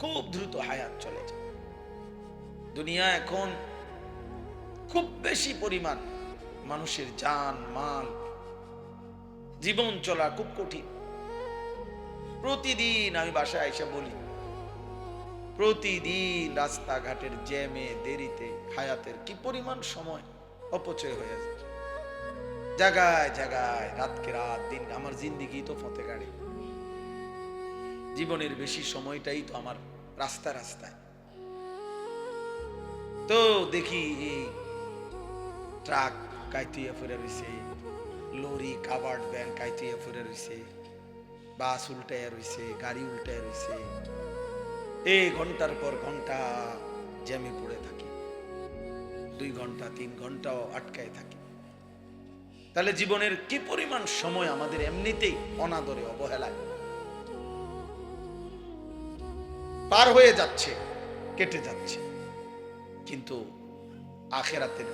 খুব দ্রুত হায়াত চলে যায়। দুনিয়া এখন খুব বেশি পরিমাণ মানুষের জান মাল, জীবন চলা খুব কঠিন। প্রতিদিন আমি বাসায় এসে বলি, প্রতিদিন রাস্তাঘাটের জ্যামে দেরিতে হায়াতের কি পরিমাণ সময় অপচয় হয়ে যায়। জায়গায় জায়গায় রাতকে রাত, দিন, আমার জিন্দিগি তো ফতে গাড়ি। জীবনের বেশি সময়টাই তো আমার রাস্তা রাস্তায়। তো দেখি এই ট্রাক কাইতুইয়া ফিরে রয়েছে, লরি কাভার্ড ভ্যান কাইতুইয়া ফিরে রয়েছে, বাস উল্টাইয়া রয়েছে, গাড়ি উল্টাইয়া রয়েছে। এই ঘন্টার পর ঘন্টা জ্যামে পড়ে থাকি, 2 ঘন্টা 3 ঘন্টাও আটকায় থাকি। তাহলে জীবনের কি পরিমাণ সময় আমাদের এমনিতেই অনাদরে অবহেলায় পার হয়ে যাচ্ছে, কেটে যাচ্ছে। কিন্তু আখিরাতের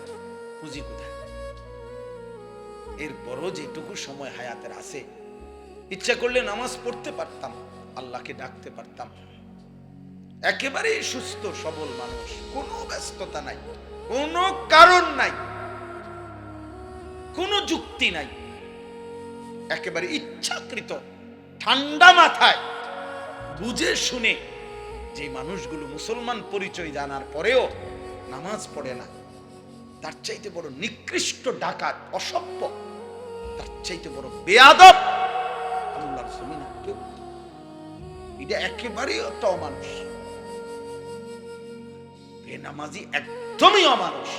পুঁজি কোথায়? এরপরও যেটুকু সময় হায়াতের আছে, ইচ্ছা করলে নামাজ পড়তে পারতাম, আল্লাহকে ডাকতে পারতাম। একেবারে সুস্থ সবল মানুষ, কোনো ব্যস্ততা নাই, কোনো কারণ নাই, কোনো যুক্তি নাই, একেবারে ইচ্ছাকৃত ঠান্ডা মাথায় বুঝে শুনে যে মানুষগুলো মুসলমান পরিচয় জানার পরেও নামাজ পড়ে না, তার চাইতে বড় নিকৃষ্ট ডাকাত, অসভ্য, তার চাইতে বড় বেয়াদব আল্লাহর জমিনে কেউ। এটা একেবারেই একটা অমানুষ, বেনামাজি একদমই অমানুষ।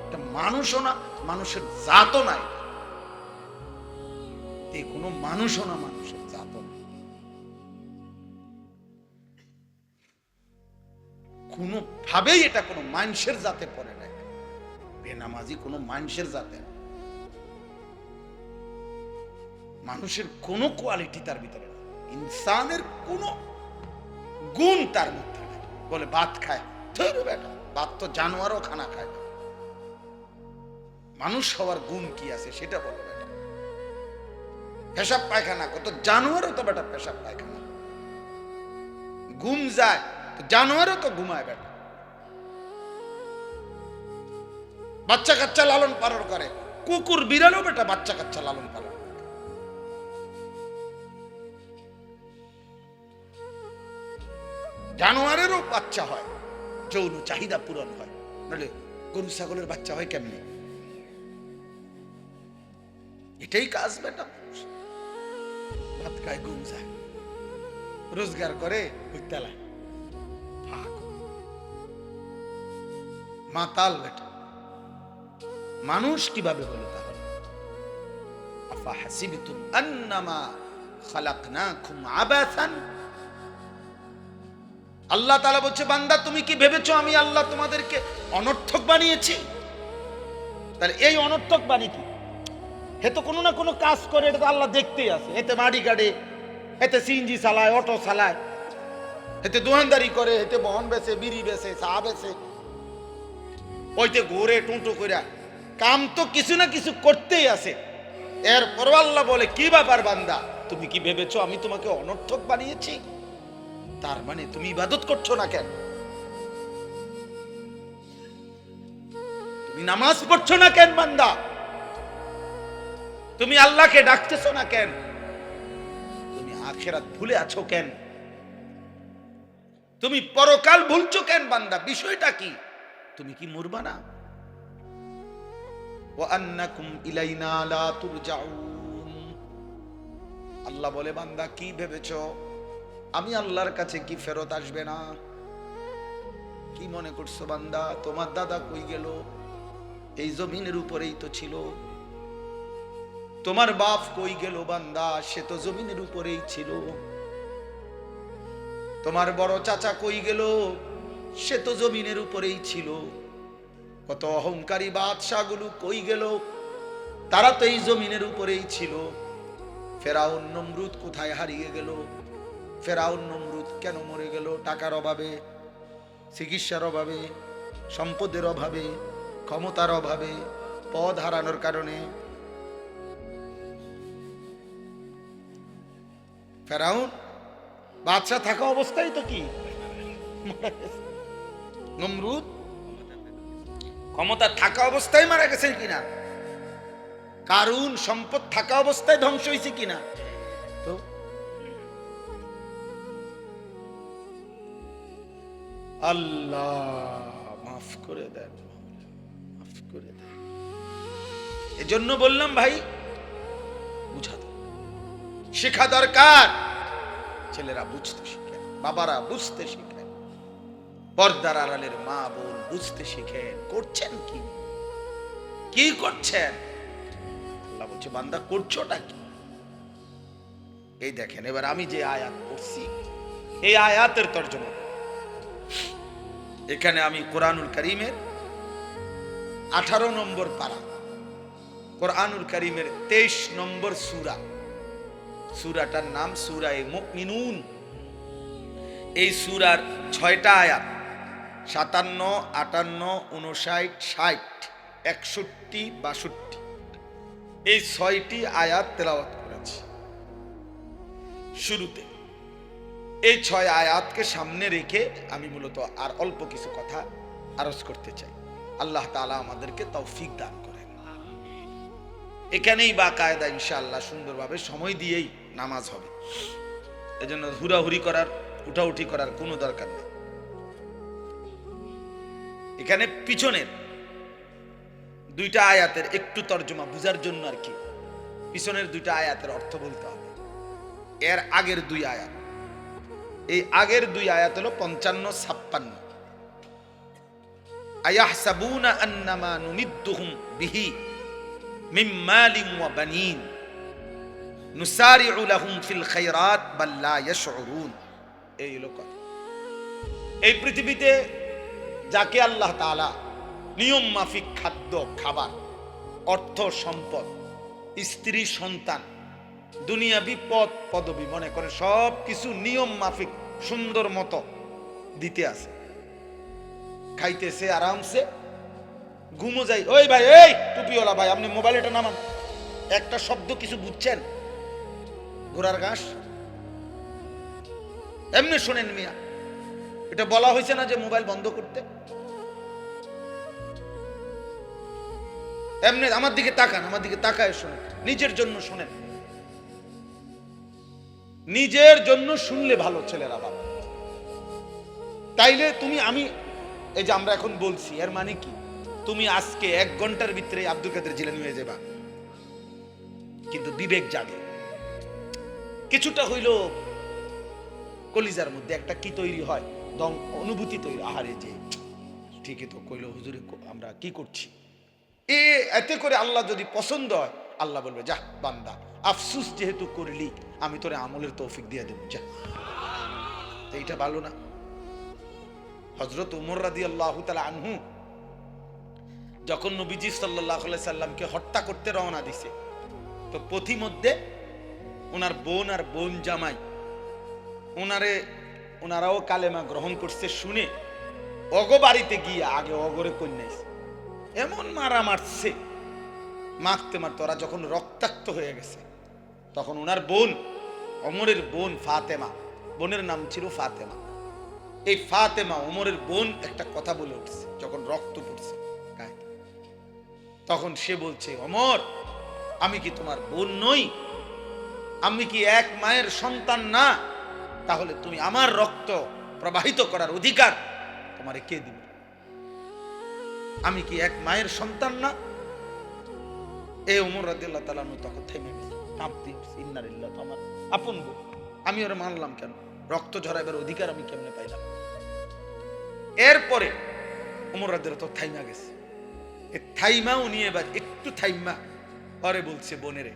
এটা মানুষও না, মানুষের জাতও নাই, কোনো মানুষও না, মানুষের জাতও না। কোনো ভাবেই এটা কোনো মানুষের জাতে পড়ে না। বেনামাজি কোনো মানুষের জাতে না। মানুষের কোনো কোয়ালিটি তার ভিতরে না, ইনসানের কোনো গুণ তার মধ্যে নাই। বলে ভাত খায়, বেটা ভাত তো জানোয়ারও খানা খায় না। মানুষ হওয়ার গুণ কি আছে সেটা বলো বেটা। পেশাব পায়খানা কত জানোয়ারও তো বেটা পেশাব পায়খানা। ঘুম যায় তো জানোয়ারও তো ঘুমায় বেটা। বাচ্চা কাচ্চা লালন পালন করে, কুকুর বিড়ালও বেটা বাচ্চা কাচ্চা লালন পালন করে। জানোয়ারেরও বাচ্চা হয়, যৌন চাহিদা পূরণ হয়, নাহলে গরু ছাগলের বাচ্চা হয় কেমনে? এটাই কাজ বেটা। ভাত খায়, ঘুম যায়, রোজগার করে, মাতাল বেটা। মানুষ কিভাবে হলো তাহলে? আফা হাসিবতুম আন্নামা খালাকনাকুম আবাসান। আল্লাহ তাআলা বলছে, বান্দা তুমি কি ভেবেছো আমি আল্লাহ তোমাদেরকে অনর্থক বানিয়েছি? তাহলে এই অনর্থক বানি কি? হে তো কোনো না কোনো কাজ করে, এটা তো আল্লাহ দেখতেই আছে। এতে মাড়ি কাটে, এতে সিএনজি চালায়, অটো চালায়, এতে দোকানদারি করে, এতে বহন বেচে, বিড়ি বেচে, চা বেচে, ওইতে ঘুরে টুঁটো করে, কাম তো কিছু না কিছু করতেই আছে। এরপর আল্লাহ বলে, কি ব্যাপার বান্দা, তুমি কি ভেবেছো আমি তোমাকে অনর্থক বানিয়েছি? তার মানে তুমি ইবাদত করছো না কেন? তুমি নামাজ পড়ছো না কেন বান্দা? তুমি আল্লাহকে ডাকতেছো না কেন? তুমি আখিরাত ভুলে আছো কেন? তুমি পরকাল ভুলছো কেন বান্দা? বিষয়টা কি? তুমি কি মরবা না? ওয়া আন্নাকুম ইলাইনা লা তুরজাউন। আল্লাহ বলে, বান্দা কি ভেবেছো আমি আল্লাহর কাছে কি ফেরত আসবে না? কি মনে করছো বান্দা তোমার দাদা কই গেল? এই জমিনের উপরেই তো ছিল। তোমার বাপ কই গেল বান্দা? সে তো জমিনের উপরেই ছিল। তোমার বড় চাচা কই গেল? সে তো জমিনের উপরেই ছিল। কত অহংকারী বাদশাগুলো কই গেল? তারা তো এই জমিনের উপরেই ছিল। ফেরাউন নমরুদ কোথায় হারিয়ে গেল? ফেরাউন নমরুদ কেন মরে গেল? টাকার অভাবে, চিকিৎসার অভাবে, সম্পদের অভাবে, ক্ষমতার অভাবে, পদ হারানোর কারণে। ফেরাউন বাদশা থাকা অবস্থায় তো কি মারা গেছে। নমরুদ ক্ষমতা থাকা অবস্থায় মারা গেছেন কিনা? কারুন সম্পদ থাকা অবস্থায় ধ্বংস হয়েছে কিনা? তো আল্লাহ মাফ করে দেন, মাফ করে দেন। এজন্য বললাম ভাই, বুঝা দরকার, শেখা দরকার। ছেলেরা বুঝতে শিখেন, বাবারা বুঝতে শিখেন, পর্দার আড়ালের মা বোন বুঝতে শিখেন। করছেন কি, কি করছেন? আল্লাহ বলছে বান্দা করছোটা কি? এই দেখেন, এবার আমি যে আয়াত পড়ছি এই আয়াতের তর্জমা। এখানে আমি কোরআনুল কারীমের 18 নম্বর পারা, কোরআনুল কারীমের 23 নম্বর সূরা, সূরাটার নাম সূরায়ে মুমিনুন। এই সূরার 6টা আয়াত 57, 58, 59, 60, 61, 62 এই 6টি আয়াত তেলাওয়াত করেছি শুরুতে। এই 6 আয়াতকে সামনে রেখে আমি মূলত আর অল্প কিছু কথা আরজ করতে চাই। আল্লাহ তাআলা আমাদেরকে তৌফিক দান করেন। এখানেই বাকায়দা ইনশাআল্লাহ সুন্দরভাবে সময় দিয়েই নামাজ হবে, এজন্য হুড়াহুড়ি করার, উঠাউঠি করার কোনো দরকার নেই। এখানে পিছনের 2টা আয়াতের একটু তর্জমা বুঝার জন্য আর কি, পিছনের 2টা আয়াতের অর্থ বলতে হবে। এর আগের 2 আয়াত, এই আগের 2 আয়াত হলো 55, 56। আয়াহসাবুনা আন্নামা নুমিদ্দুহুম বিহি মিন মালিন ওয়া বানিন নুসারিউ লাহুম ফিল খায়রাত বাল লা ইয়াশউরুন। এই হলো কথা। এই পৃথিবীতে যাকে আল্লাহ তাআলা নিয়ম মাফিক খাদ্য, খাবার, অর্থ, সম্পদ, স্ত্রী, সন্তান, দুনিয়াবি পদ পদবি মনে করে সব কিছু নিয়ম মাফিক সুন্দর মতো দিতে আছে, খাইতেছে আরামসে, ঘুমো যাই। ওই ভাই, এই টুপিওয়ালা ভাই, আপনি মোবাইলটা নামান। একটা শব্দ কিছু বুঝছেন? ঘোড়ার ঘাস এমনি শোনেন মিয়া, এটা বলা হয়েছে না যে মোবাইল বন্ধ করতে? এমনি আমার দিকে তাকান, আমার দিকে তাকায় শোনেন, নিজের জন্য শোনেন, নিজের জন্য শুনলে ভালো ছেলেরা বাবা। তাইলে তুমি, আমি এই যে আমরা এখন বলছি, এর মানে কি? তুমি আজকে 1 ঘন্টার ভিতরে আব্দুল কাদের জিলানী হয়ে যাবা, কিন্তু বিবেক জাগে, কিছুটা হইল কলিজার মধ্যে একটা কি তৈরি হয়, দম অনুভূতি তৈরি। আহারে, যে ঠিকই তো কইল হুজুরে, আমরা কি করছি। এতে করে আল্লাহ যদি পছন্দ হয়, আল্লাহ বলবে যা বান্দা, আফসুস যেহেতু করলি, আমি তোরে আমলের তৌফিক দিয়ে দেব, যা। এইটা ভালো না? হযরত উমর রাদিয়াল্লাহু তাআলা আনহু যখন নবীজি সাল্লাল্লাহু আলাইহি সাল্লামকে হত্যা করতে রওনা দিছে, তো পথিমধ্যে ওনার বোন আর বোন জামাই ওনারাও কালেমা গ্রহণ করছে শুনে অগো বাড়িতে গিয়ে আগে অগরে কন্যাইছে, এমন মারা মারছে, মারতে মারতে ওরা যখন রক্তাক্ত হয়ে গেছে, তখন ওনার বোন, ওমরের বোন ফাতেমা, বোনের নাম ছিল ফাতেমা, এই ফাতেমা ওমরের বোন একটা কথা বলে উঠছে যখন রক্ত পড়ছে গায়ে। তখন সে বলছে, ওমর, আমি কি তোমার বোন নই? আমি কি এক মায়ের সন্তান না? তাহলে তুমি আমার রক্ত প্রবাহিত করার অধিকার তোমারে কে দিবে? আমি কি এক মায়ের সন্তান না? এই ওমর রাদিয়াল্লাহু তাআলা তখন থেমে গেছে, কাঁপতে, ইন্নালিল্লাহি, তো আমার আপন বোন, আমি ওরা মানলাম কেন? রক্ত ঝরাইবার অধিকার আমি কেমনে পাইলাম? এরপরে ওমর রাদিয়াল্লাহু তাআলা থাইমা গেছে। এই থাইমা উনি এবার একটু থাইমা পরে বলছে, বোনেরে,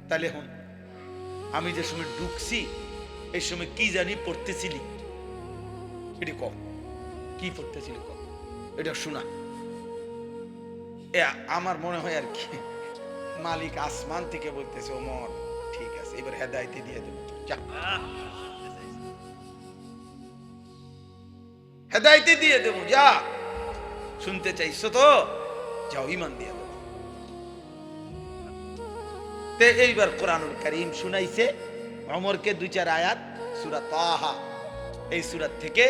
তাহলে হন, আমি যে সময় ঢুকছি এই সময় কি জানি পড়তেছিলি, এটি কম, কি পড়তেছিলি কম, এটা শোনা। আমার মনে হয় আর কি মালিক আসমান থেকে বলতেছে, ওমর ঠিক আছে, এবার হেদায়েত দিয়ে দেব, যা, হেদায়েত দিয়ে দেব, যা, শুনতে চাইছো তো, যাও, ঈমান দিয়ে দেব। তে এইবার কোরআনুল কারীম শুনাইছে ওমরকে 2-4 আয়াত, সূরা তাহা, এই সূরা থেকে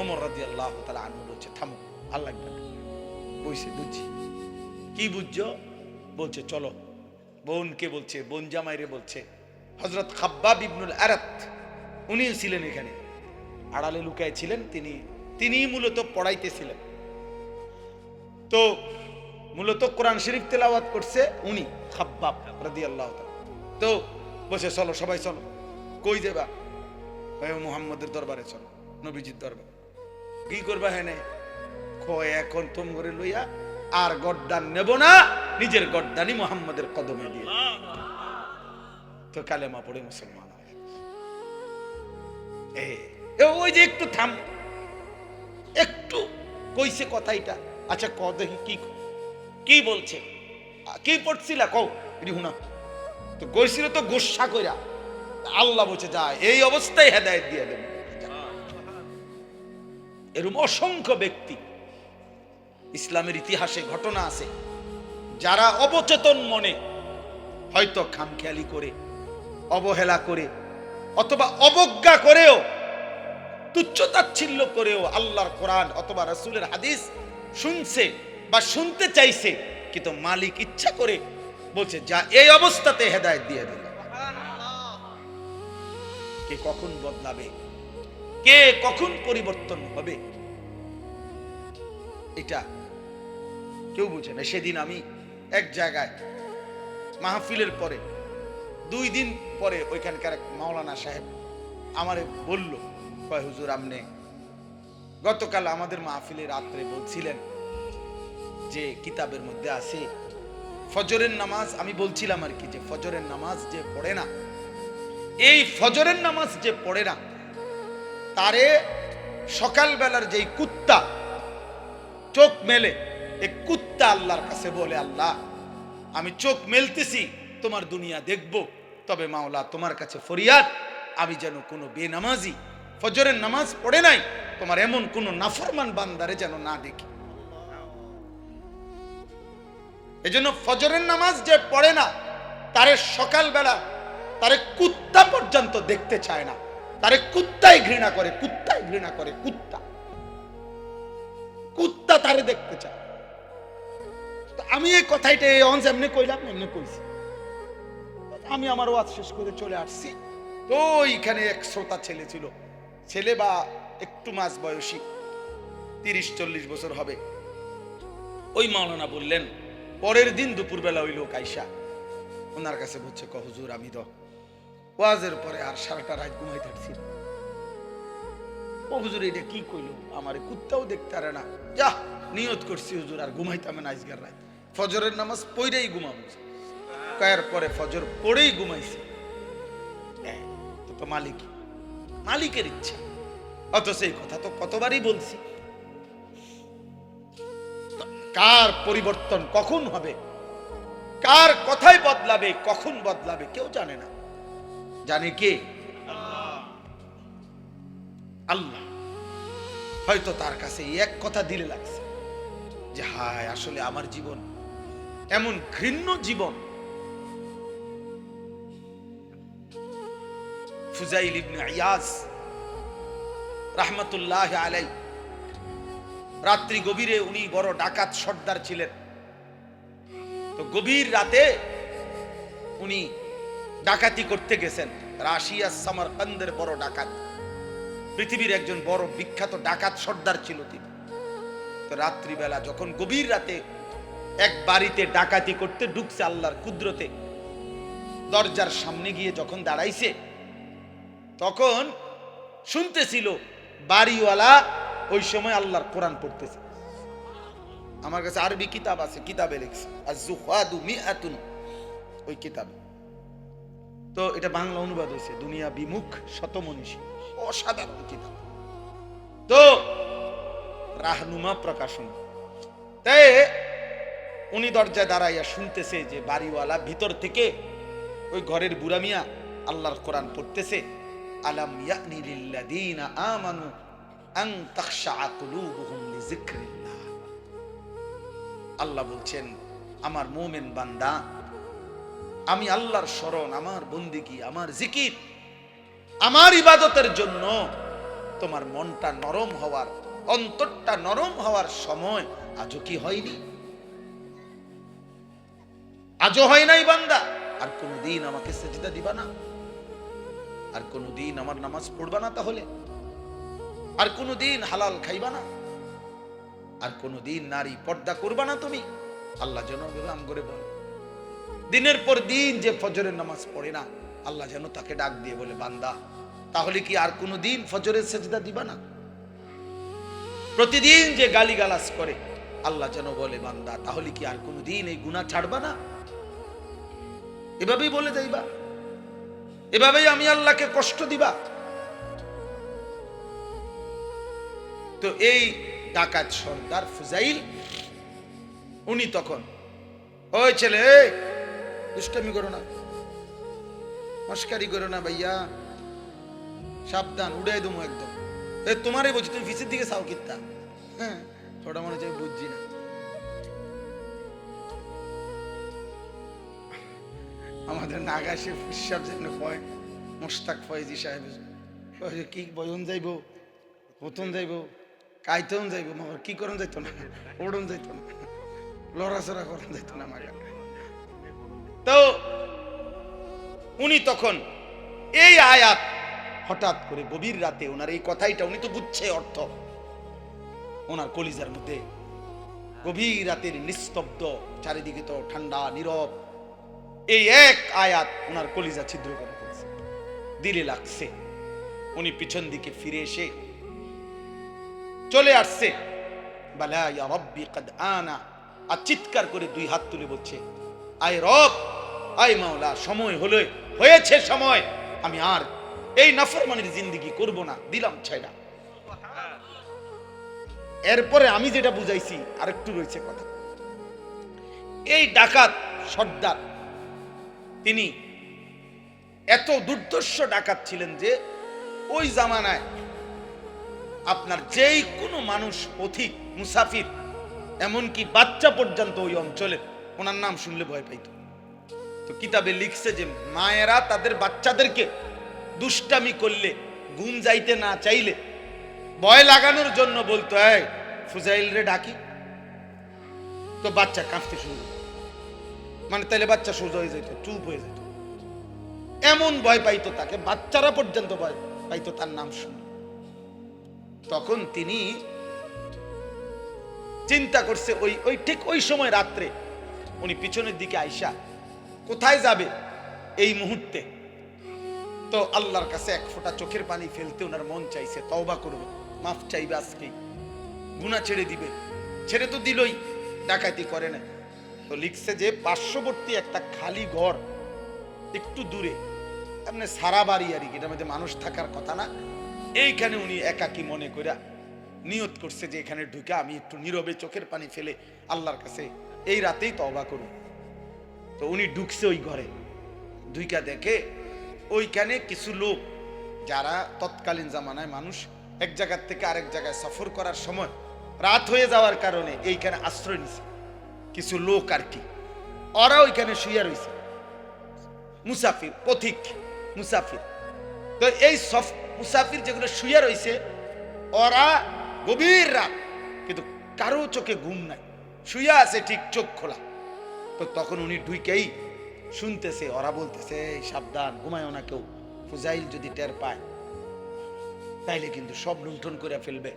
ওমর রাদিয়াল্লাহু তাআলা আনহু বলছে, থামো, আর লাগবে না, বইছে, বুঝছি। কি বুঝছো? বলছে চলো। বোনকে বলছে, বোন জামাইরে বলছে। হযরত খাব্বাব ইবনুল আরাত উনি ছিলেন এখানে, আড়ালে লুকায় ছিলেন, তিনি মূলত পড়াইতেছিলেন। তো মূলত কোরআন শরীফ তেলাওয়াত করছে উনি, খাব্বাব রাদিয়াল্লাহু তাআলা। তো বসে, চলো সবাই চলো। কই যাবা? মুহাম্মদের দরবারে চলো, নবীজির দরবারে। কি করবা? হ্যাঁ কয় এখন তোম করে লইয়া আর গর্দান নেব না, নিজের গর্দানি মুহাম্মদের কদমে দিয়ে। তো কালেমা পড়ে মুসলমান হয়। ওই যে একটু থাম, একটু কইছে কথাইটা, আচ্ছা ক দেখি কি বলছে, কি পড়ছিলা কও এটি হুনা। তো কইছিল তো গোসা কইরা, আল্লাহ বলছে যায় এই অবস্থায় হেদায়েত দিয়ে দেব। এরকম অসংখ্য ব্যক্তি ইসলামের ইতিহাসে ঘটনা আছে, যারা অবচেতন মনে হয়তো খামখেয়ালি করে, অবহেলা করে, অথবা অবজ্ঞা করেও, তুচ্ছতাচ্ছিল্য করেও আল্লাহর কোরআন অথবা রাসূলের হাদিস শুনছে বা শুনতে চাইছে, কিন্তু মালিক ইচ্ছা করে বলছে যা এই অবস্থাতে হেদায়েত দিয়ে দিল। কে কখন বদলাবে, কে কখন পরিবর্তন হবে, এটা কেউ বুঝে না। সেদিন আমি এক জায়গায় মাহফিলের পরে 2 দিন পরে ওইখানকার এক মাওলানা সাহেব আমারে বলল, কয় হুজুর আপনি গতকাল আমাদের মাহফিলে রাত্রে বলছিলেন যে কিতাবের মধ্যে আছে ফজরের নামাজ। আমি বলছিলাম আর কি যে ফজরের নামাজ যে পড়ে না, এই ফজরের নামাজ যে পড়ে না, তারে সকালবেলার যেই কুত্তা চোখ মেলে, এই কুত্তা আল্লাহর কাছে বলে, আল্লাহ আমি চোখ মেলতেছি তোমার দুনিয়া দেখব, তবে মাওলা তোমার কাছে ফরিয়াদ আমি যেন কোনো বেনামাজি ফজরের নামাজ পড়ে নাই তোমার এমন কোন নাফরমান বান্দারে যেন না দেখি। এজন্য ফজরের নামাজ যে পড়ে না, তারে সকালবেলা তারে কুত্তা পর্যন্ত দেখতে চায় না, তারে কুত্তাই ঘৃণা করে, কুত্তাই ঘৃণা করে, কুত্তা তারে দেখতে চায়। আমি এই কথাইটা এমনি কইলাম, এমনি কইছি। আমি আমার ওয়াজ শেষ করে চলে আসছি। তো এইখানে এক শ্রোতা ছেলে ছিল, ছেলে বা একটু মাঝ বয়সী, 30-40 বছর হবে। ওই মাওলানা বললেন, পরের দিন দুপুরবেলা ওই লোক আইসা ওনার কাছে বলছে, হুজুর আমি তো ওয়াজের পরে আর সারাটা রাত ঘুমাই থাকছি। ও হুজুর এটা কি কইল, আমার কুত্তাও দেখতে পারে না, যা নিয়ত করছি হুজুর আর ঘুমাইতাম না আজকের রাত, ফজরের নামাজ পড়েই ঘুমাবো। কয়ের পরে ফজর পড়েই ঘুমাইছি। তো মালিকের ইচ্ছা, অথচ এই কথা তো কতবারই বলছি। কার পরিবর্তন কখন হবে, কার কথাই বদলাবে, কখন বদলাবে কেউ জানে না, জানে কে? আল্লাহ। হয়তো তার কাছে এক কথা দিলে লাগছে যে হায় আসলে আমার জীবন এমন ঘৃণ্য জীবন। ফুজাইল ইবনে ইয়াস রাহমাতুল্লাহ আলাইহি, রাত্রি গভীরে উনি বড় ডাকাত সর্দার ছিলেন। তো গভীর রাতে উনি ডাকাতি করতে গেছেন। রাশিয়া সামারকান্দের বড় ডাকাত, পৃথিবীর একজন বড় বিখ্যাত ডাকাত সর্দার ছিল তিনি। তো রাত্রিবেলা যখন গভীর রাতে এক বাড়িতে ডাকাতি করতে ঢুকছে, আল্লাহর কুদরতে দরজার সামনে গিয়ে যখন দাঁড়াইছে, তখন শুনতেছিল বাড়িওয়ালা ওই সময় আল্লাহর কোরআন পড়তেছে। আমার কাছে আরবি কিতাব আছে, কিতাবে লিখছে আজ-জুহাদু মিআতুন, ওই কিতাবে। তো এটা বাংলা অনুবাদ হয়েছে দুনিয়া বিমুখ শতমনীষী, অসাধারণ কিতাব। তো রাহনুমা প্রকাশন। তাই উনি দরজায় দাঁড়াইয়া শুনতেছে যে বাড়িওয়ালা ভিতর থেকে ওই ঘরের বুড়া মিয়া আল্লাহর কোরআন পড়তেছে, আলাম ইয়ানি লিল্লাযীনা আমানু আন তাখশা কুলুবুহুম লিযিকরিল্লাহ। আল্লাহ বলছেন, আমার মুমিন বান্দা, আমি আল্লাহর শরণ, আমার বন্দেগী, আমার জিকির, আমার ইবাদতের জন্য তোমার মনটা নরম হওয়ার, অন্তরটা নরম হওয়ার সময় আজও কি হয়নি? আজও হয় নাই বান্দা? আর কোনদিন আমাকে সেজদা দিবা না? আর কোনদিন আমার নামাজ পড়বা না? তাহলে আর কোনদিন হালাল খাইবা না? আর কোনদিন নারী পর্দা করবা না তুমি? আল্লাহ যেন আম করে বলে, দিনের পর দিন যে ফজরের নামাজ পড়ে না, আল্লাহ যেন তাকে ডাক দিয়ে বলে, বান্দা তাহলে কি আর কোনদিন ফজরের সেজদা দিবা না? প্রতিদিন যে গালিগালাজ করে, আল্লাহ যেন বলে, বান্দা তাহলে কি আর কোনদিন এই গুনাহ ছাড়বা না? এভাবেই বলে যাইবা? এভাবেই আমি আল্লাহকে কষ্ট দিবা? তো এই ডাকাত সর্দার ফুজাইল, উনি তখন, ওই ছেলে, দুষ্টামি করো না, মস্কারি করো না ভাইয়া, সাবধান, উড়াই দেবো একদম। তোমারই বলছি, তুমি ফিসের দিকে চাও কিত্তা? হ্যাঁ, থোড়া মনে হচ্ছে বুঝছি না। আমাদের নাগাসে ফুসাব যেন কয়, মোস্তাক ফয়েজি সাহেব কি বয়ন যাইব, হতন যাইব, কাইতন যাইব, মগর কি করন যাইতো না, ওড়ন যাইতো না, লড়াচড়া করন যাইতো না মাগা। তো উনি তখন এই আয়াত হঠাৎ করে গভীর রাতে, ওনার এই কথাইটা উনি তো বুঝছে অর্থ, ওনার কলিজার মধ্যে গভীর রাতের নিস্তব্ধ, চারিদিকে তো ঠান্ডা নীরব, এই এক আয়াত ওনার কলিজা ছিদ্র করে ফেলছে, দিলে লাগছে। উনি পিছন দিকে ফিরে এসে চলে আসছে, বালা ইয়া রব্বি কদ আনা, আর চিৎকার করে দুই হাত তুলে বলছে, আয় রব, আয় মাওলা, সময় হলো, হয়েছে সময়, আমি আর এই নাফরমানির জিন্দেগি করব না, দিলাম ছাইড়া। এরপরে আমি যেটা বুঝাইছি আরেকটু রয়েছে কথা। এই ডাকাত সর্দার তিনি এত দুর্ধর্ষ ডাকাত ছিলেন যে ওই জামানায় আপনার যেই কোনো মানুষ, পথিক, মুসাফির, এমনকি বাচ্চা পর্যন্ত ওই অঞ্চলে ওনার নাম শুনলে ভয় পাইত। তো কিতাবে লিখছে যে মায়েরা তাদের বাচ্চাদেরকে দুষ্টামি করলে, ঘুম যাইতে না চাইলে ভয় লাগানোর জন্য বলতো, এই ফুজাইল রে ডাকি, তো বাচ্চা কাঁপতে শুরু করত, মানে তাইলে বাচ্চা সোজা হয়ে যেত, চুপ হয়ে যেত, এমন ভয় পাইতো তাকে, বাচ্চারা পর্যন্ত ভয় পাইতো তার নাম শুনে। তখন তিনি চিন্তা করছে, ওই ঠিক ওই সময় রাত্রে উনি পিছনের দিকে আইসা কোথায় যাবে এই মুহূর্তে, তো আল্লাহর কাছে এক ফোঁটা চোখের পানি ফেলতে ওনার মন চাইছে, তওবা করবে, মাফ চাইবে, আজকেই গুনাহ ছেড়ে দিবে। ছেড়ে তো দিলই, ডাকাতি করে না। তো লিখছে যে পার্শ্ববর্তী একটা খালি ঘর একটু দূরে, এমনি সারা বাড়ি আর কি, এটার মধ্যে মানুষ থাকার কথা না, এইখানে উনি একাকী মনে করে নিয়ত করছে যে এখানে ঢুকে আমি একটু নীরবে চোখের পানি ফেলে আল্লাহর কাছে এই রাতেই তওবা করব। তো উনি ঢুকছে ওই ঘরে, ঢুইকা দেখে ওইখানে কিছু লোক, যারা তৎকালীন জামানায় মানুষ এক জায়গার থেকে আরেক জায়গায় সফর করার সময় রাত হয়ে যাওয়ার কারণে এইখানে আশ্রয় নিছে কিছু লোক আর কি, ওরা ওইখানে শুয়ে রয়েছে, মুসাফির, পথিক মুসাফির। তো এই মুসাফির যেগুলো শুয়ে রয়েছে, ওরা গভীর রাত, কিন্তু কারো চোখে ঘুম নাই, শুয়ে আছে ঠিক চোখ খোলা। তো তখন উনি ঢুকেই শুনতেছে, ওরা বলতেছে, সাবধান, ঘুমায়ও না কেউ, ফুজাইল যদি টের পায় তাইলে কিন্তু সব লুণ্ঠন করে ফেলবে,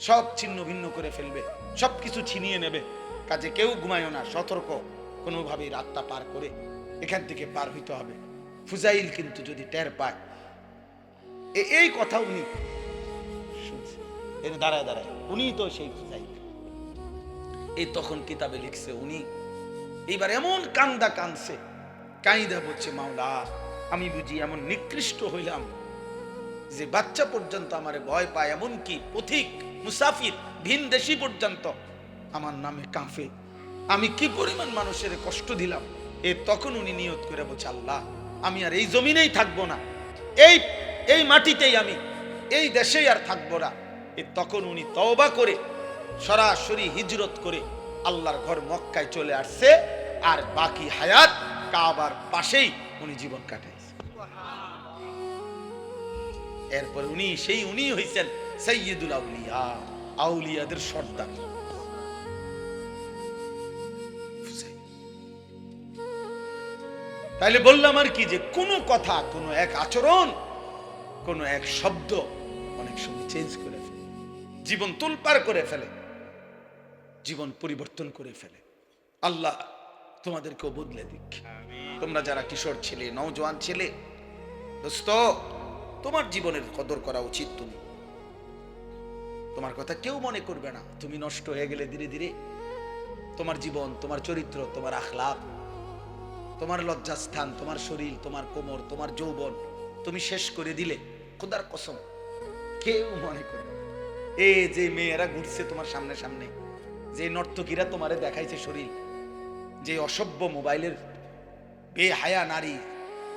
সব ছিন্ন ভিন্ন করে ফেলবে, সবকিছু ছিনিয়ে নেবে, কাজে কেউ ঘুমায়ও না, সতর্ক, কোনোভাবেই রাতটা পার করে এখান থেকে পার হইতে হবে, ফুজাইল কিন্তু যদি টের পায়। এই কথা উনি শুনছে, দাঁড়ায় দাঁড়ায়, উনি তো সেই ফুজাইল। এই তখন কিতাবে লিখছে, উনি এইবার এমন কান্দা কাঁদছে, কাইদা বলছে, মাওলা আমি বুঝি এমন নিকৃষ্ট হইলাম যে বাচ্চা পর্যন্ত আমারে ভয় পায়, এমনকি পথিক মুসাফির ভিন দেশি পর্যন্ত আমার নামে কাঁপে, আমি কি পরিমাণ মানুষের কষ্ট দিলাম। তখন উনি নিয়ত করে বলছে, আল্লাহ আমি আর এই জমিনেই থাকবো না, এই মাটিতেই, আমি এই দেশেই আর থাকবো না। তখন উনি তওবা করে সরাসরি হিজরত করে আল্লাহর ঘর মক্কায় চলে আসছে, আর বাকি হায়াত কাবার পাশেই উনি জীবন কাটাইছে। এরপর উনি হইছেন সাইয়্যিদুল আউলিয়া, আউলিয়াদের সর্দার। তাইলে বললাম আর কি, যে কোনো কথা, কোনো এক আচরণ, কোনো এক শব্দ অনেক সময় চেঞ্জ করে ফেলে, জীবন তোলপাড় করে ফেলে, জীবন পরিবর্তন করে ফেলে। আল্লাহ তোমাদেরকেও বদলে দিক। তোমরা যারা কিশোর ছেলে, নওজোয়ান ছেলে, দোস্ত, তোমার জীবনের কদর করা উচিত। তোমার কথা কেউ মনে করবে না। তুমি নষ্ট হয়ে গেলে ধীরে ধীরে তোমার জীবন, তোমার চরিত্র, তোমার আখলাক, তোমার লজ্জাস্থান, তোমার শরীর, তোমার কোমর, তোমার যৌবন তুমি শেষ করে দিলে, খোদার কসম কেউ মনে করবে। এই যে মেয়েরা ঘুরছে তোমার সামনে সামনে, যে নর্তকীরা তোমারে দেখাইছে শরীর, যে অসভ্য মোবাইলের বেহায়া নারী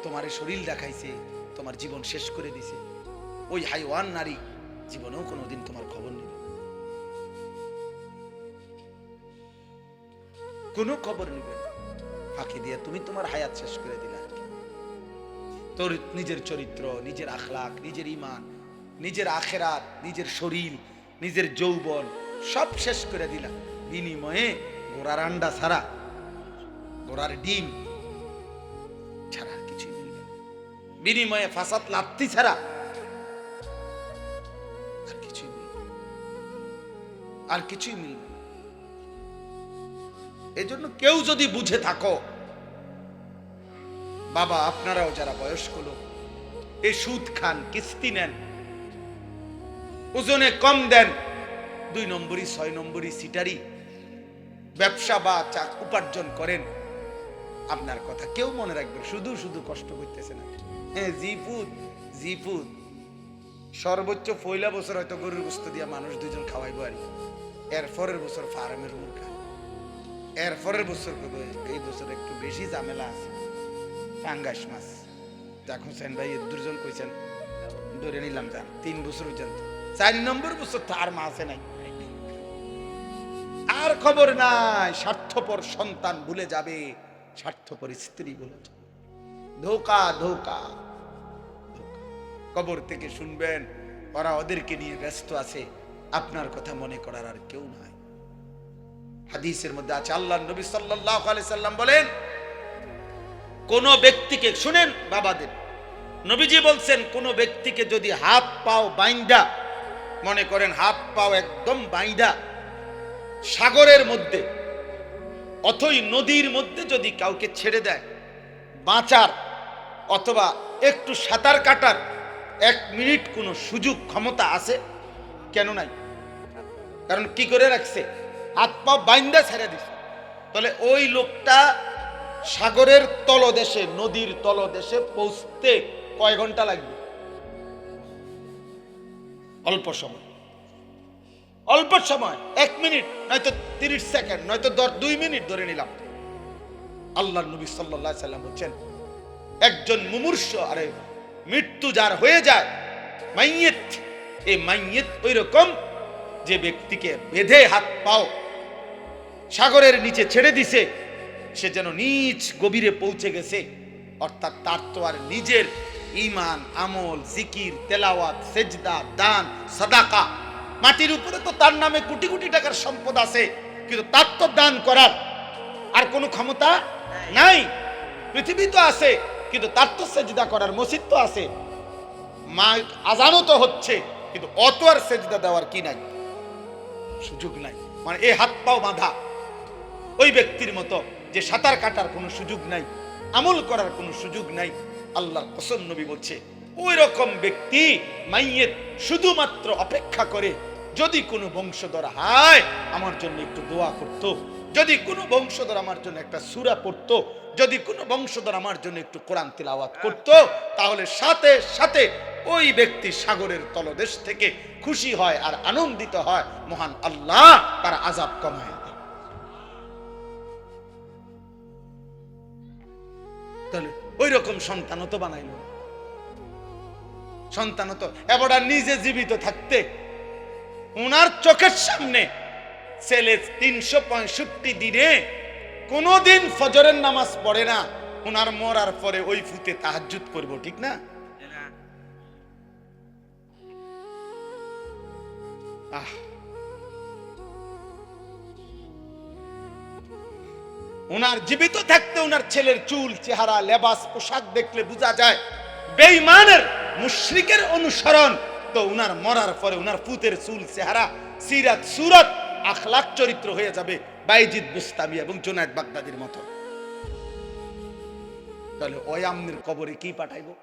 তোমারে শরীর দেখাইছে, তোমার জীবন শেষ করে দিছে, ওই হাইওয়ান নারী জীবনেও কোনোদিন তোমার খবর নেবে, কোনো খবর নেবে না। ফাঁকি দিয়ে তুমি তোমার হায়াত শেষ করে দিলে। তোর নিজের চরিত্র, নিজের আখলাক, নিজের ঈমান, নিজের আখেরাত, নিজের শরীর, নিজের যৌবন সব শেষ করে দিলা বিনিময়ে ঘোড়ার আন্ডা ছাড়া, ঘোড়ার ডিম ছাড়া আর কিছুই মিলবে না। বিনিময়ে ফাসাদ লাত্তি ছাড়া আর কিছুই মিলবে না, আর কিছুই মিলবে না। এই জন্য কেউ যদি বুঝে থাকো, বাবা আপনারাও যারা বয়স্ক লোক, এই সুদ খান, কিস্তি নেন, ওজনে কম দেন, 2 নম্বরই 6 নম্বরই সিটারি ব্যবসা বা উপার্জন করেন, আপনার কথা কেউ মনে রাখবে। শুধু শুধু কষ্ট করতেছে না। হ্যাঁ, জিপুদ সর্বোচ্চ পয়লা বছর হয়তো গরুর গোস্ত দিয়া মানুষ 2 জন খাওয়াইবো, আর এরপরের বছর ফার্মের মুরগা, এরপরের বছর এই বছর একটু বেশি ঝামেলা আছে, পাঙ্গাস মাছ। যাক হোসেন ভাই 2 জন কইছেন, ধরে নিলাম যান 3 বছর পর্যন্ত, 4 নম্বর বছর তো আর মাছে নাই, আর খবর নাই। স্বার্থপর সন্তান ভুলে যাবে, স্বার্থপর স্ত্রী ভুলে যাবে। ধোকা ধোকা ধোকা। কবর থেকে শুনবেন ওরা ওদেরকে নিয়ে ব্যস্ত আছে, আপনার কথা মনে করার আর কেউ নাই। হাদিসের মধ্যে আছে, আল্লাহর নবী সাল্লাল্লাহু আলাইহি সাল্লাম বলেন, কোন ব্যক্তিকে, শুনেন বাবাদের, নবীজি বলছেন, কোন ব্যক্তিকে যদি হাত পাও বাইন্দা, মনে করেন হাত পাও একদম বাইন্দা সাগরের মধ্যে অথই নদীর মধ্যে যদি কাউকে ছেড়ে দেয়, বাঁচার অথবা একটু সাঁতার কাটার 1 মিনিট কোনো সুযোগ ক্ষমতা আছে? কেন নাই? কারণ কি করে রাখছে? হাত পা বাইন্দা ছেড়ে দিছে। তাহলে ওই লোকটা সাগরের তলদেশে, নদীর তলদেশে পৌঁছতে কয় ঘন্টা লাগবে? অল্প সময়, অল্প সময়, 1 মিনিট নয়তো 30 সেকেন্ড নয়তো 2 মিনিট ধরে নিলাম। আল্লাহর নবী সাল্লাল্লাহু আলাইহি সাল্লাম বলেন, একজন মুমূর্ষ, আরে মৃত্যু যার হয়ে যায়, মাইয়িত, এই মাইয়িত ওই রকম যে ব্যক্তিকে বেঁধে হাত পাও সাগরের নিচে ছেড়ে দিছে, সে যেন নিচ গভীরে পৌঁছে গেছে। অর্থাৎ তার তো আর নিজের ঈমান, আমল, জিকির, তেলাওয়াত, সেজদা, দান, সাদাকা, মাটির উপরে তো তার নামে কোটি কোটি টাকার সম্পদ আছে, কিন্তু তার তো দান করার আর কোনো ক্ষমতা নাই। পৃথিবী তো আছে, কিন্তু তার তো সেজদা করার মসজিদ তো আছে, মা আজানও তো হচ্ছে, কিন্তু অত আর সেজদা দেওয়ার কি নাই, সুযোগ নাই। মানে এই হাত পাও বাঁধা ওই ব্যক্তির মতো, যে সাঁতার কাটার কোনো সুযোগ নাই, আমল করার কোনো সুযোগ নাই। আল্লাহর কসম, নবী বলছে, ওই রকম ব্যক্তি মাইয়িত শুধুমাত্র অপেক্ষা করে, যদি কোনো বংশধর হয় আমার জন্য একটু দোয়া করত, যদি কোনো বংশধর আমার জন্য একটা সূরা পড়ত, যদি কোনো বংশধর আমার জন্য একটু কোরআন তিলাওয়াত করত, তাহলে সাথে সাথে ওই ব্যক্তি সাগরের তলদেশ থেকে খুশি হয় আর আনন্দিত হয়, মহান আল্লাহ তার আযাব কমায় দেয়। তাহলে ওই রকম সন্তানও তো বানাইল, সন্তানও তো এবার নিজে জীবিত থাকতে ওনার চোখের সামনে ছেলে 365 দিনে কোনদিন ফজরের নামাজ পড়ে না, ওনার মরার পরে ওই ফুতে তাহাজ্জুদ করব, ঠিক না? আহ, ওনার জীবিত থাকতে ওনার ছেলের চুল, চেহারা, লেবাস, পোশাক দেখলে বোঝা যায় বেঈমানের, মুশরিকের অনুসরণ। তো উনার মরার পরে উনার পুতের চুল, চেহারা, সিরাত, সুরত, আখলাক, চরিত্র হয়ে যাবে বাইজিদ বুস্তামি এবং জুনায়েদ বাগদাদির মতো। তাহলে ওই আমনের কবরে কি পাঠাইবো?